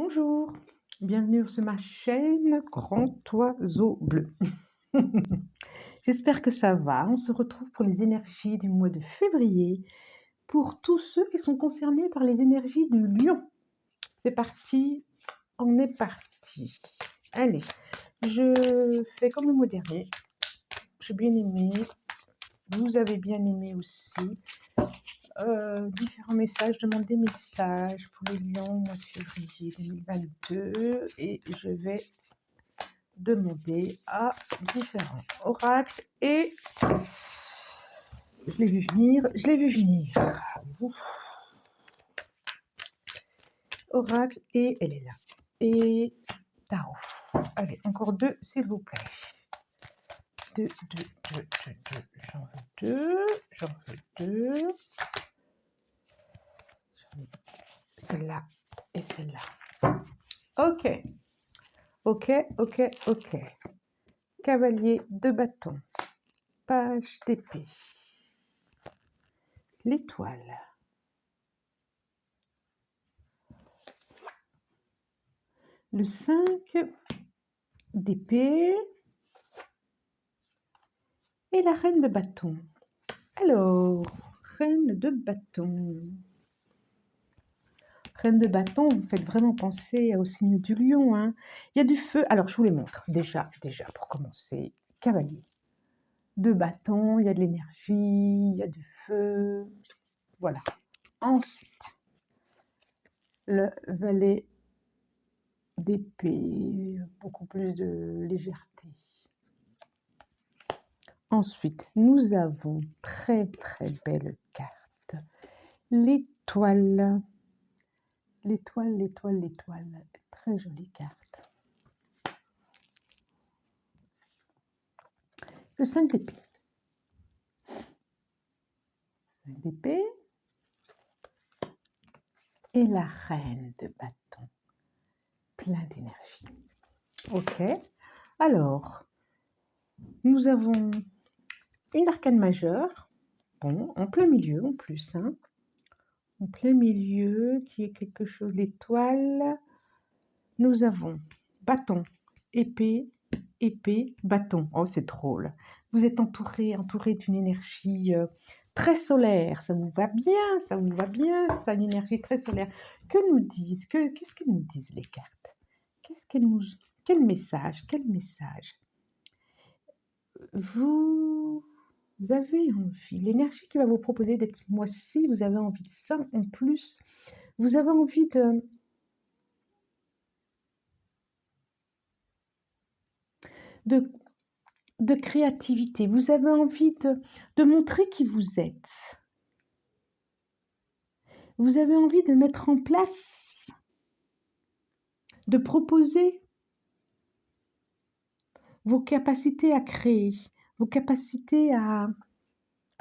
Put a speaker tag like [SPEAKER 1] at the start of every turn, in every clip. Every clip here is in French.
[SPEAKER 1] Bonjour, bienvenue sur ma chaîne Grand Oiseau Bleu. J'espère que ça va. On se retrouve pour les énergies du mois de février pour tous ceux qui sont concernés par les énergies du lion. C'est parti, on est parti. Allez, je fais comme le mois dernier. J'ai bien aimé, vous avez bien aimé aussi. Différents messages, demande des messages pour les lions au mois de février 2022 et je vais demander à différents oracles et je l'ai vu venir, Ouf. Oracle et elle est là. Et tarot. Allez, encore deux, s'il vous plaît. Deux. J'en veux deux. Celle-là et celle-là. Ok. Cavalier de bâton. Page d'épée. L'étoile. Le 5 d'épée. Et la reine de bâton. Alors, reine de bâton. Reine de bâton, vous faites vraiment penser au signe du lion. Hein. Il y a du feu. Alors, je vous les montre. Déjà, pour commencer, cavalier. De bâton, il y a de l'énergie, il y a du feu. Voilà. Ensuite, le valet d'épée, beaucoup plus de légèreté. Ensuite, nous avons très belle carte. L'étoile. L'étoile. Très jolie carte. Le 5 d'épée. 5 d'épée. Et la reine de bâton. Plein d'énergie. Ok. Alors, nous avons une arcane majeure. Bon, en plein milieu en plus. Hein. En plein milieu, qui est quelque chose, l'étoile. Nous avons bâton, épée, bâton. Oh, c'est drôle. Vous êtes entouré d'une énergie très solaire. Ça vous va bien, ça, une énergie très solaire. Qu'est-ce qu'elles nous disent les cartes? Quel message? Vous avez envie, l'énergie qui va vous proposer d'être mois-ci, vous avez envie de ça en plus. Vous avez envie de créativité. Vous avez envie de montrer qui vous êtes. Vous avez envie de mettre en place, de proposer vos capacités à créer, vos capacités à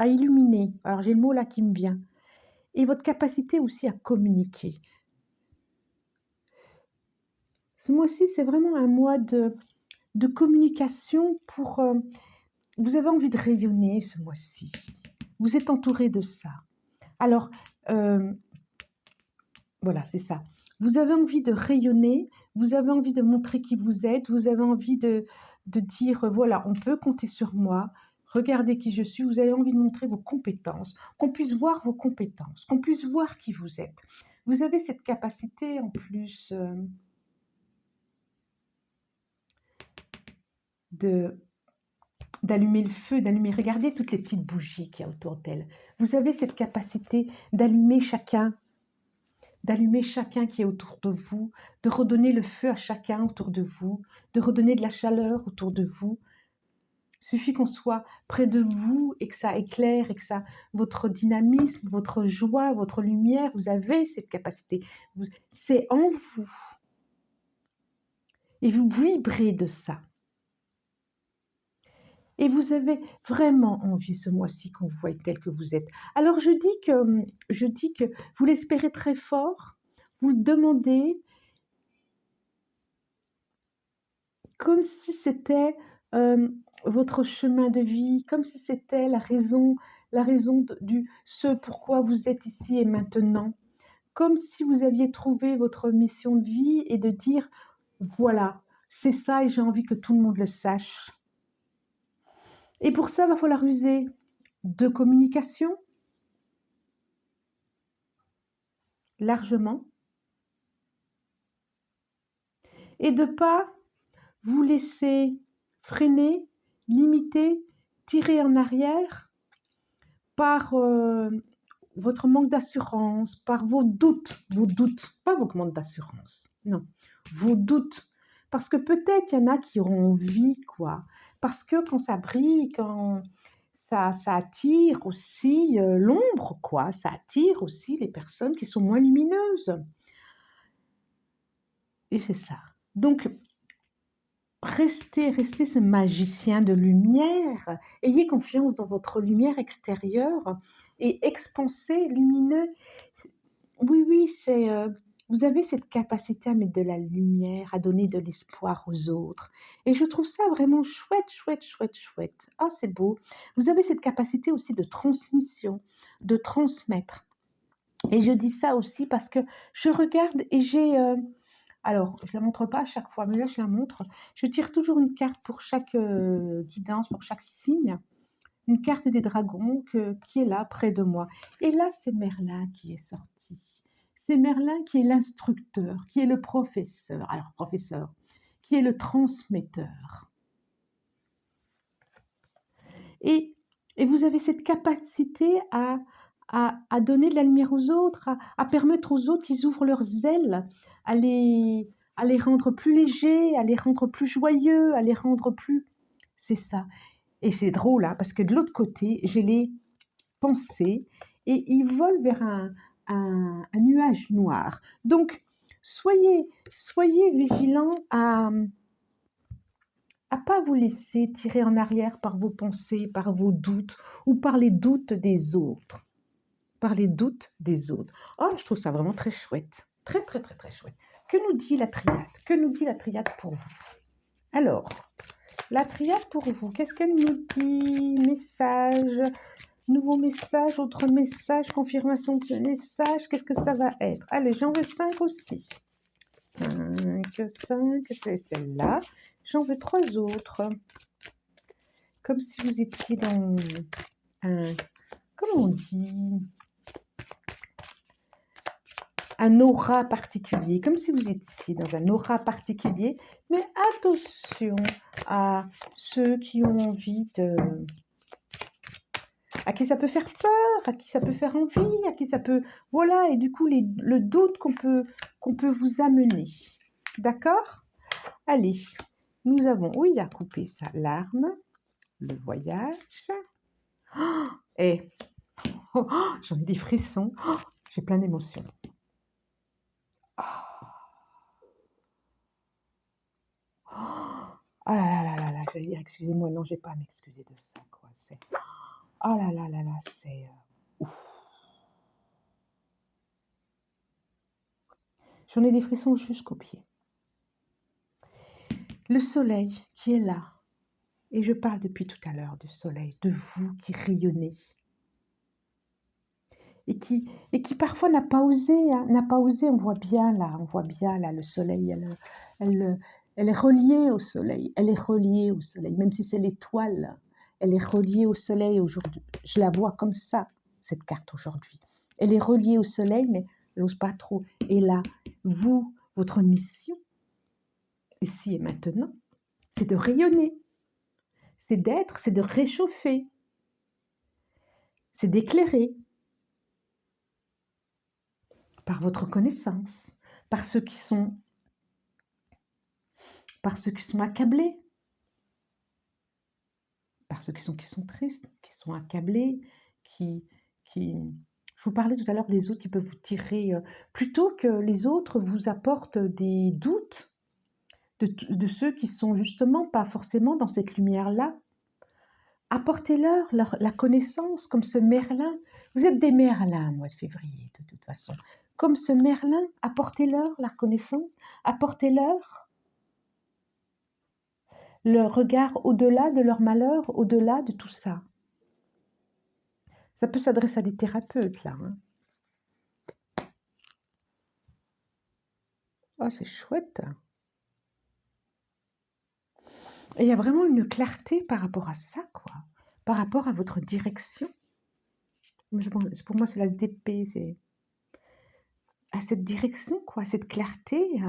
[SPEAKER 1] illuminer. Alors j'ai le mot là qui me vient. Et votre capacité aussi à communiquer. Ce mois-ci, c'est vraiment un mois de communication pour... vous avez envie de rayonner ce mois-ci. Vous êtes entouré de ça. Alors, voilà, c'est ça. Vous avez envie de rayonner, vous avez envie de montrer qui vous êtes, vous avez envie de dire, voilà, on peut compter sur moi, regardez qui je suis, vous avez envie de montrer vos compétences, qu'on puisse voir vos compétences, qu'on puisse voir qui vous êtes. Vous avez cette capacité en plus d'allumer le feu, regardez toutes les petites bougies qu'il y a autour d'elle. Vous avez cette capacité d'allumer chacun qui est autour de vous, de redonner le feu à chacun autour de vous, de redonner de la chaleur autour de vous. Il suffit qu'on soit près de vous et que ça éclaire et que ça, votre dynamisme, votre joie, votre lumière, vous avez cette capacité. C'est en vous. Et vous vibrez de ça. Et vous avez vraiment envie ce mois-ci qu'on vous voie tel que vous êtes. Alors je dis que vous l'espérez très fort, vous demandez comme si c'était votre chemin de vie, comme si c'était la raison du ce pourquoi vous êtes ici et maintenant. comme si vous aviez trouvé votre mission de vie et de dire, voilà, c'est ça et j'ai envie que tout le monde le sache. Et pour ça, il va falloir user de communication, largement, et de ne pas vous laisser freiner, limiter, tirer en arrière par votre manque d'assurance, par vos doutes, pas votre manque d'assurance, non, vos doutes. Parce que peut-être il y en a qui auront envie, quoi. Parce que quand ça brille, quand ça attire aussi l'ombre, quoi. Ça attire aussi les personnes qui sont moins lumineuses. Et c'est ça. Donc, restez ce magicien de lumière. Ayez confiance dans votre lumière extérieure et expansez, lumineux. Oui, vous avez cette capacité à mettre de la lumière, à donner de l'espoir aux autres. Et je trouve ça vraiment chouette. Ah, c'est beau. Vous avez cette capacité aussi de transmission, de transmettre. Et je dis ça aussi parce que je regarde et j'ai... alors, je ne la montre pas à chaque fois, mais là, je la montre. Je tire toujours une carte pour chaque guidance, pour chaque signe. Une carte des dragons qui est là, près de moi. Et là, c'est Merlin qui est sorti. C'est Merlin qui est l'instructeur, qui est le professeur. Alors, professeur, qui est le transmetteur. Et vous avez cette capacité à donner de la lumière aux autres, à permettre aux autres qu'ils ouvrent leurs ailes, à les rendre plus légers, à les rendre plus joyeux, à les rendre plus... C'est ça. Et c'est drôle, hein, parce que de l'autre côté, j'ai les pensées et ils volent vers un nuage noir. Donc, soyez vigilants à pas vous laisser tirer en arrière par vos pensées, par vos doutes ou par les doutes des autres. Par les doutes des autres. Oh, je trouve ça vraiment très chouette. Très chouette. Que nous dit la triade? Que nous dit la triade pour vous? Alors, la triade pour vous, qu'est-ce qu'elle nous dit? Message, nouveau message, autre message, confirmation de ce message, qu'est-ce que ça va être? Allez, j'en veux 5 aussi. 5, c'est celle-là. J'en veux 3 autres. Comme si vous étiez dans un... Comment on dit? Un aura particulier, comme si vous étiez dans un aura particulier, mais attention à ceux qui ont envie de... à qui ça peut faire peur, à qui ça peut faire envie, à qui ça peut... Voilà, et du coup, le doute qu'on peut vous amener. D'accord? Allez, nous avons... Oui, il a coupé sa larme, le voyage. Oh, et... Oh, oh, j'en ai des frissons, oh, j'ai plein d'émotions. Oh là là, je vais dire, excusez-moi, non, j'ai pas à m'excuser de ça, quoi. C'est... Oh là, c'est... ouf. J'en ai des frissons jusqu'aux pieds. Le soleil qui est là, et je parle depuis tout à l'heure du soleil, de vous qui rayonnez, et qui parfois n'a pas osé, on voit bien là, le soleil, elle est reliée au soleil, même si c'est l'étoile, elle est reliée au soleil aujourd'hui. Je la vois comme ça, cette carte aujourd'hui. Elle est reliée au soleil, mais elle n'ose pas trop. Et là, vous, votre mission, ici et maintenant, c'est de rayonner, c'est d'être, c'est de réchauffer, c'est d'éclairer par votre connaissance, par ceux qui sont accablés, par ceux qui sont tristes, qui sont accablés, qui... Je vous parlais tout à l'heure des autres qui peuvent vous tirer, plutôt que les autres vous apportent des doutes de ceux qui sont justement pas forcément dans cette lumière-là. Apportez-leur la connaissance, comme ce Merlin. Vous êtes des Merlins, mois de février, de toute façon. Comme ce Merlin, apportez-leur la connaissance, apportez-leur le regard au-delà de leur malheur, au-delà de tout ça. Ça peut s'adresser à des thérapeutes, là. Hein. Oh, c'est chouette. Et il y a vraiment une clarté par rapport à ça, quoi. Par rapport à votre direction. Pour moi, c'est la SDP, c'est à cette direction, quoi, à cette clarté,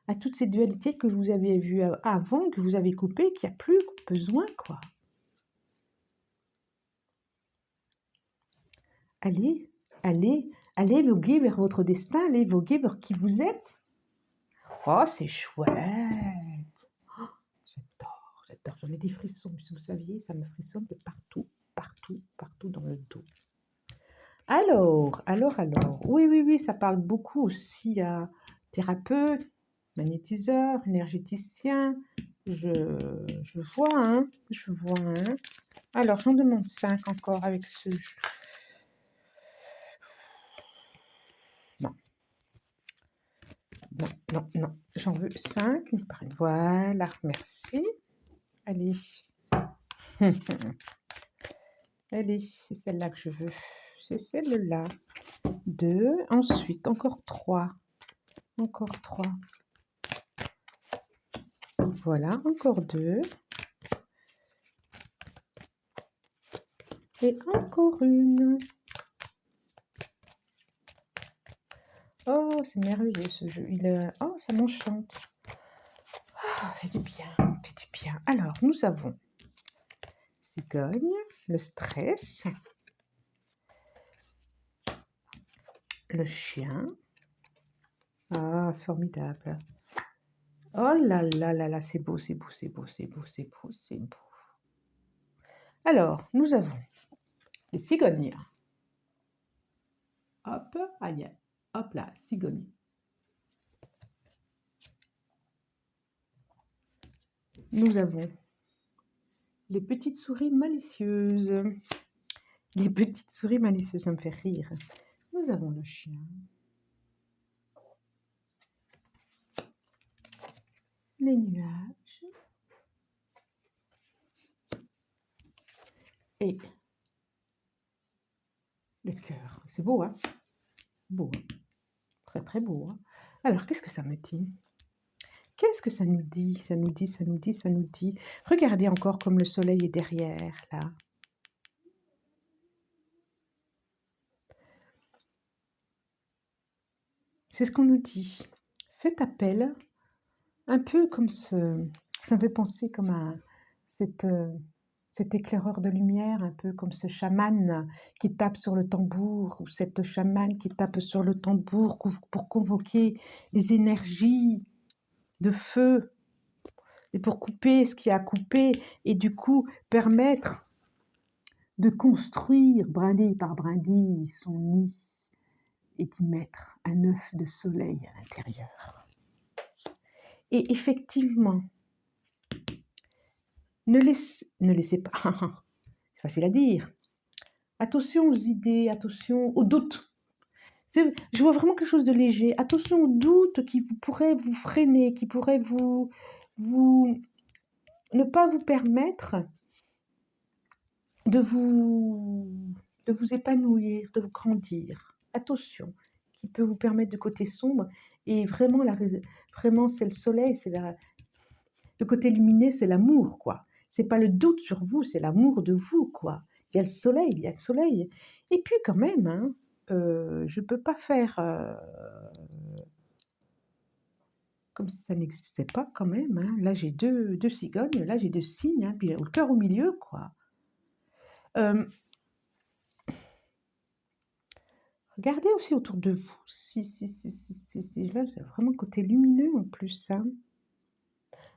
[SPEAKER 1] à toutes ces dualités que vous avez vues avant, que vous avez coupées, qu'il n'y a plus besoin, quoi. Allez, allez, allez voguer vers votre destin, allez voguer vers qui vous êtes. Oh, c'est chouette. Oh, j'adore, j'en ai des frissons. Si vous saviez, ça me frissonne de partout, partout, partout dans le dos. Alors. Oui, ça parle beaucoup aussi à thérapeute, magnétiseur, énergéticien. Je vois, hein, je vois, hein. Alors, j'en demande 5 encore avec ce jeu. Non, j'en veux 5. Voilà, merci. Allez. Allez, c'est celle-là que je veux. C'est celle-là. 2. Ensuite, encore 3. Encore 3. Voilà, encore 2. Et encore une. Oh, c'est merveilleux ce jeu. Oh, ça m'enchante. Ah, fait du bien, fait du bien. Alors, nous avons cigogne, le stress, le chien. Ah, c'est formidable. Oh là là là là, c'est beau, c'est beau, c'est beau, c'est beau, c'est beau, c'est beau. Alors, nous avons les cigognes. Hop, allez, hop là, cigogne. Nous avons les petites souris malicieuses. Les petites souris malicieuses, ça me fait rire. Nous avons le chien. Les nuages. Et le cœur. C'est beau, hein? Beau, hein? Très, très beau, hein? Alors, qu'est-ce que ça me dit? Qu'est-ce que ça nous dit? Ça nous dit, ça nous dit, ça nous dit. Regardez encore comme le soleil est derrière, là. C'est ce qu'on nous dit. Faites appel, un peu comme ça me fait penser comme à cet éclaireur de lumière, un peu comme ce chaman qui tape sur le tambour, ou cette chamane qui tape sur le tambour pour convoquer les énergies de feu, et pour couper ce qui a coupé, et du coup permettre de construire brindille par brindille son nid et d'y mettre un œuf de soleil à l'intérieur. Et effectivement, ne laissez pas, c'est facile à dire, attention aux idées, attention aux doutes. Je vois vraiment quelque chose de léger. Attention aux doutes qui pourraient vous freiner, qui pourraient ne pas vous permettre de vous épanouir, de vous grandir. Attention, qui peut vous permettre de côté sombre. Et vraiment, vraiment c'est le soleil, le côté lumineux, c'est l'amour, quoi. C'est pas le doute sur vous, c'est l'amour de vous, quoi. Il y a le soleil, il y a le soleil. Et puis quand même, hein, je peux pas faire comme si ça n'existait pas quand même, hein. Là, j'ai deux cigognes, là, j'ai 2 cygnes, hein, puis le cœur au milieu, quoi. Regardez aussi autour de vous. Si, là, c'est vraiment côté lumineux en plus, hein.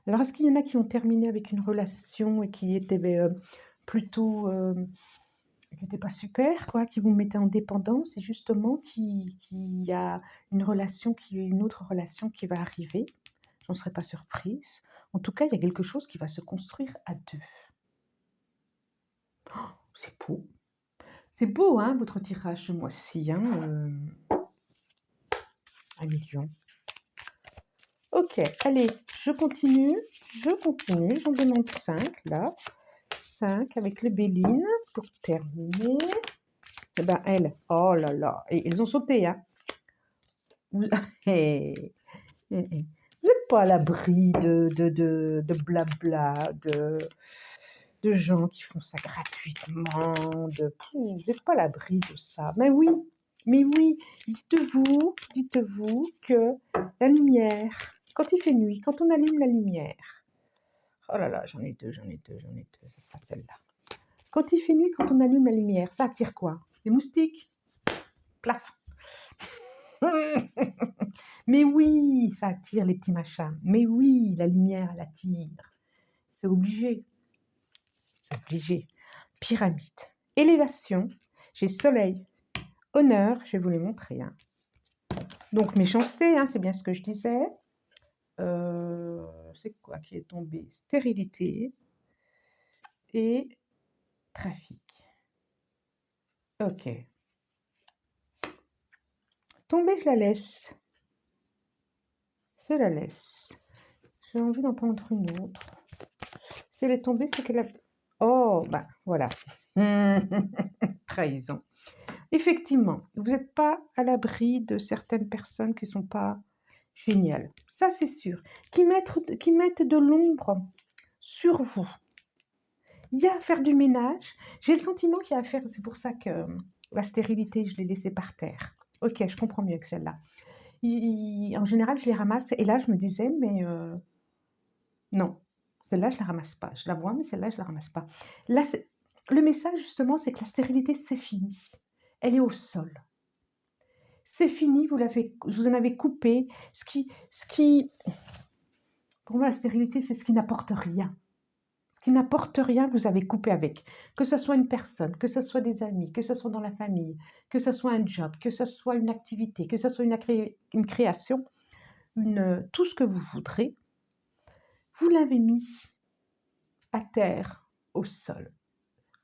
[SPEAKER 1] Alors, est-ce qu'il y en a qui ont terminé avec une relation et qui étaient plutôt, qui n'étaient pas super, quoi, qui vous mettaient en dépendance et justement qu'il y a une autre relation qui va arriver? J'en serais pas surprise. En tout cas, il y a quelque chose qui va se construire à 2. Oh, c'est beau. C'est beau, hein, votre tirage ce mois-ci, hein, 1 million. Ok, allez, je continue, j'en demande 5, là. 5 avec les Bélines, pour terminer. Eh ben, elles, oh là là, et elles ont sauté, hein. Vous n'êtes pas à l'abri de blabla, de gens qui font ça gratuitement, vous n'êtes pas à l'abri de ça. Mais oui, dites-vous que la lumière, quand il fait nuit, quand on allume la lumière, oh là là, j'en ai deux, ça sera celle-là. Quand il fait nuit, quand on allume la lumière, ça attire quoi? Les moustiques? Plaf! Mais oui, ça attire les petits machins. Mais oui, la lumière, elle attire. C'est obligé. C'est obligé. Pyramide. Élévation. J'ai soleil. Honneur. Je vais vous les montrer. Hein. Donc, méchanceté, hein, c'est bien ce que je disais. C'est quoi qui est tombé? Stérilité. Et trafic. Ok. Tomber, je la laisse. Je la laisse. J'ai envie d'en prendre une autre. Si elle est tombée, c'est qu'elle a... Oh, bah voilà. Trahison. Effectivement, vous n'êtes pas à l'abri de certaines personnes qui ne sont pas géniales. Ça, c'est sûr. Qui mettent de l'ombre sur vous. Il y a à faire du ménage. J'ai le sentiment qu'il y a à faire... C'est pour ça que la stérilité, je l'ai laissée par terre. Ok, je comprends mieux que celle-là. En général, je les ramasse. Et là, je me disais, mais non, celle-là, je ne la ramasse pas. Je la vois, mais celle-là, je ne la ramasse pas. Là, le message, justement, c'est que la stérilité, c'est fini. Elle est au sol. C'est fini, vous en avez coupé. Pour moi, la stérilité, c'est ce qui n'apporte rien. Ce qui n'apporte rien, vous avez coupé avec. Que ce soit une personne, que ce soit des amis, que ce soit dans la famille, que ce soit un job, que ce soit une activité, que ce soit une création, tout ce que vous voudrez, vous l'avez mis à terre, au sol.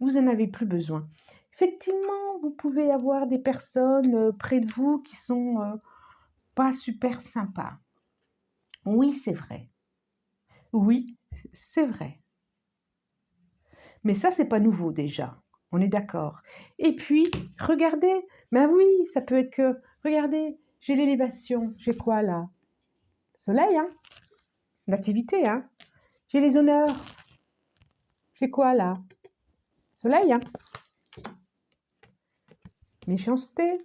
[SPEAKER 1] Vous n'en avez plus besoin. Effectivement, vous pouvez avoir des personnes près de vous qui sont pas super sympas. Oui, c'est vrai. Oui, c'est vrai. Mais ça, c'est pas nouveau déjà. On est d'accord. Et puis, regardez. Ben oui, ça peut être que... Regardez, j'ai l'élévation. J'ai quoi là? Soleil, hein? Nativité, hein? J'ai les honneurs. J'ai quoi là? Soleil, hein? Méchanceté.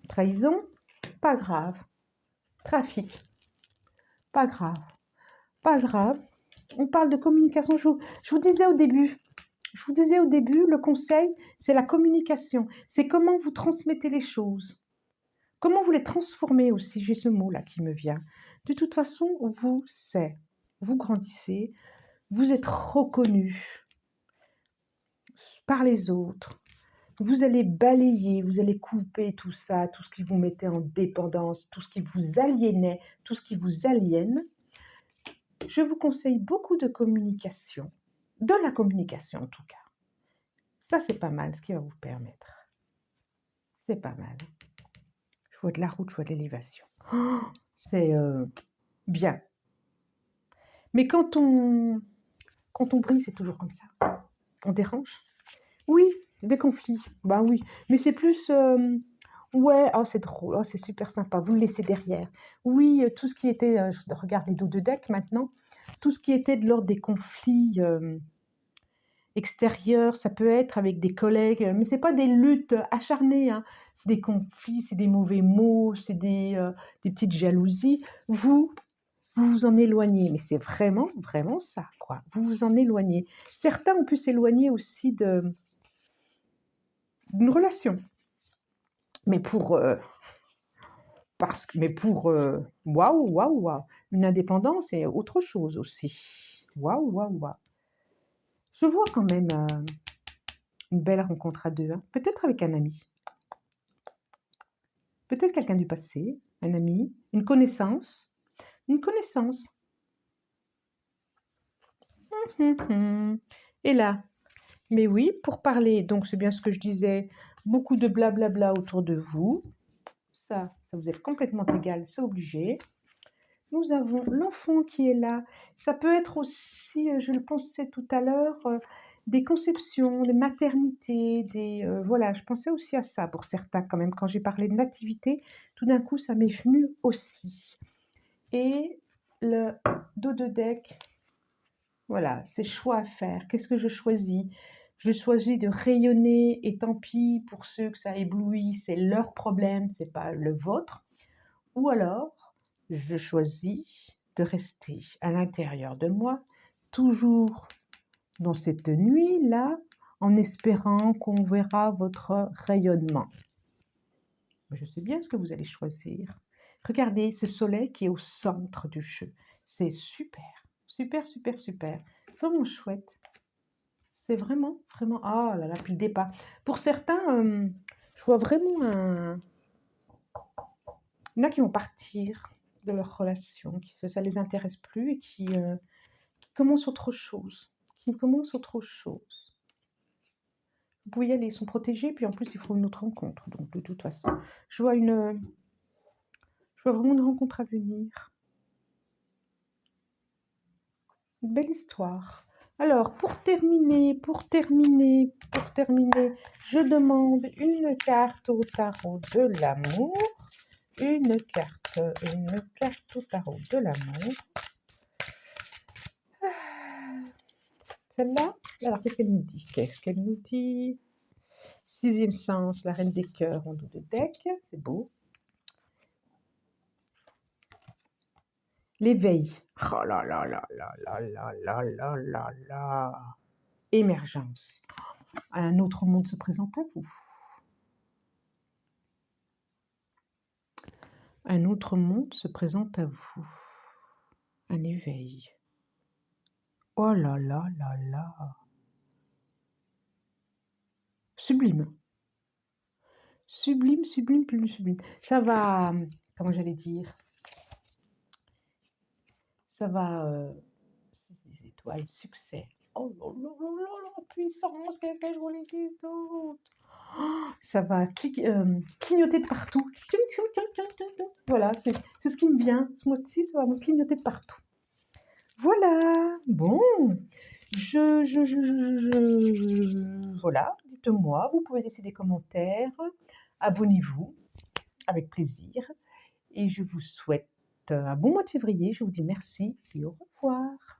[SPEAKER 1] Trahison. Pas grave. Trafic. Pas grave. Pas grave. On parle de communication. Je vous disais au début, le conseil, c'est la communication. C'est comment vous transmettez les choses. Comment vous les transformez aussi. J'ai ce mot-là qui me vient. De toute façon, vous grandissez, vous êtes reconnu par les autres. Vous allez balayer, vous allez couper tout ça, tout ce qui vous mettait en dépendance, tout ce qui vous aliénait, tout ce qui vous aliène. Je vous conseille beaucoup de communication, de la communication en tout cas. Ça, c'est pas mal, ce qui va vous permettre. C'est pas mal. Je vois de la route, je vois de l'élévation. Oh, c'est bien. Mais quand on brille, c'est toujours comme ça. On dérange. Oui, des conflits. Ben oui, mais c'est plus... ouais, oh, c'est drôle, oh, c'est super sympa, vous le laissez derrière. Oui, tout ce qui était... je regarde les dos de deck maintenant. Tout ce qui était de l'ordre des conflits extérieurs, ça peut être avec des collègues, mais c'est pas des luttes acharnées, hein. C'est des conflits, c'est des mauvais mots, c'est des petites jalousies. Vous vous en éloignez, mais c'est vraiment, vraiment ça, quoi. Vous vous en éloignez. Certains ont pu s'éloigner aussi d'une relation. Mais pour waouh, une indépendance et autre chose aussi. Waouh. Je vois quand même une belle rencontre à deux, hein. Peut-être avec un ami, peut-être quelqu'un du passé, un ami, une connaissance. Et là, mais oui, pour parler, donc c'est bien ce que je disais, beaucoup de blablabla autour de vous. Ça vous est complètement égal, c'est obligé. Nous avons l'enfant qui est là. Ça peut être aussi, je le pensais tout à l'heure, des conceptions, des maternités, voilà, je pensais aussi à ça pour certains quand même. Quand j'ai parlé de nativité, tout d'un coup, ça m'est venu aussi. Et le dos de deck, voilà, c'est choix à faire. Qu'est-ce que je choisis? Je choisis de rayonner et tant pis pour ceux que ça éblouit, c'est leur problème, c'est pas le vôtre. Ou alors, je choisis de rester à l'intérieur de moi, toujours dans cette nuit-là, en espérant qu'on verra votre rayonnement. Mais je sais bien ce que vous allez choisir. Regardez ce soleil qui est au centre du jeu. C'est super, super, super, super. C'est vraiment chouette. C'est vraiment, vraiment... Ah là là, puis le départ. Pour certains, je vois vraiment un... Il y en a qui vont partir de leur relation, que ça ne les intéresse plus et qui commencent autre chose. Qui commencent autre chose. Vous pouvez y aller, ils sont protégés, puis en plus, il faut une autre rencontre. Donc, de toute façon, je vois vraiment une rencontre à venir. Une belle histoire. Alors, pour terminer, je demande une carte au tarot de l'amour. Une carte au tarot de l'amour. Celle-là, alors qu'est-ce qu'elle nous dit? Qu'est-ce qu'elle nous dit? Sixième sens, la reine des cœurs en dos de deck, c'est beau. L'éveil. Oh là là là là là là là là là là. Émergence. Un autre monde se présente à vous. Un autre monde se présente à vous. Un éveil. Oh là là là là. Sublime. Sublime, sublime, plus sublime. Ça va, comment j'allais dire? Ça va, des étoiles, succès. Oh là là là là là, puissance, qu'est-ce que je voulais dire d'autre? Oh, ça va clignoter de partout. Voilà, c'est ce qui me vient. Ce mois-ci, ça va me clignoter de partout. Voilà, bon, voilà, dites-moi, vous pouvez laisser des commentaires, abonnez-vous, avec plaisir, et je vous souhaite un bon mois de février, je vous dis merci et au revoir.